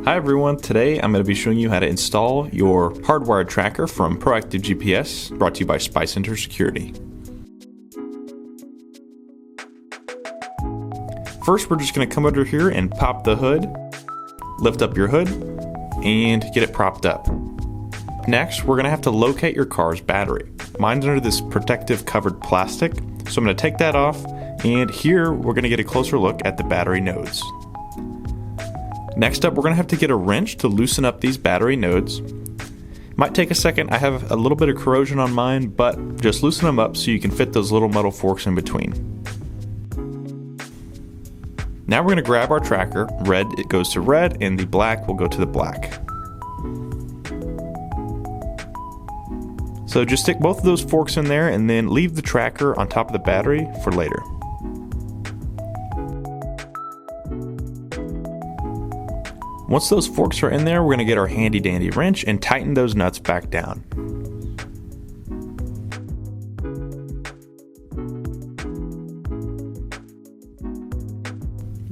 Hi everyone, today I'm going to be showing you how to install your hardwired tracker from Proactive GPS, brought to you by SpyCentre Security. First, we're just going to come under here and pop the hood, lift up your hood, and get it propped up. Next, we're going to have to locate your car's battery. Mine's under this protective covered plastic, so I'm going to take that off, and here we're going to get a closer look at the battery nodes. Next up, we're going to have to get a wrench to loosen up these battery nodes. Might take a second. I have a little bit of corrosion on mine, but just loosen them up so you can fit those little metal forks in between. Now we're going to grab our tracker. Red, it goes to red, and the black will go to the black. So just stick both of those forks in there and then leave the tracker on top of the battery for later. Once those forks are in there, we're going to get our handy dandy wrench and tighten those nuts back down.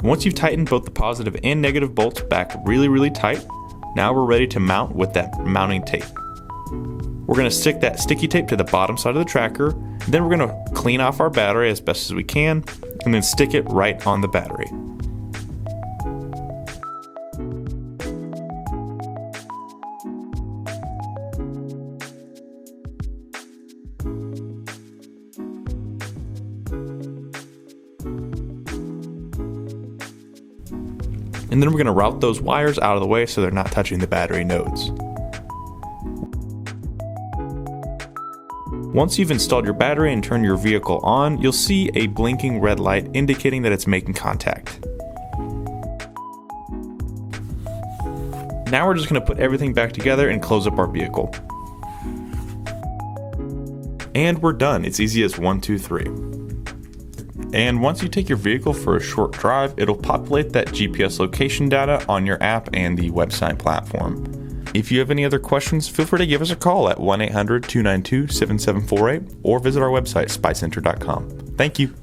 Once you've tightened both the positive and negative bolts back really tight, now we're ready to mount with that mounting tape. We're going to stick that sticky tape to the bottom side of the tracker, then we're going to clean off our battery as best as we can, and then stick it right on the battery. And then we're going to route those wires out of the way so they're not touching the battery nodes. Once you've installed your battery and turned your vehicle on, you'll see a blinking red light indicating that it's making contact. Now we're just going to put everything back together and close up our vehicle. And we're done. It's easy as 1, 2, 3. And once you take your vehicle for a short drive, it'll populate that GPS location data on your app and the website platform. If you have any other questions, feel free to give us a call at 1-800-292-7748 or visit our website, SpyCentre.com. Thank you.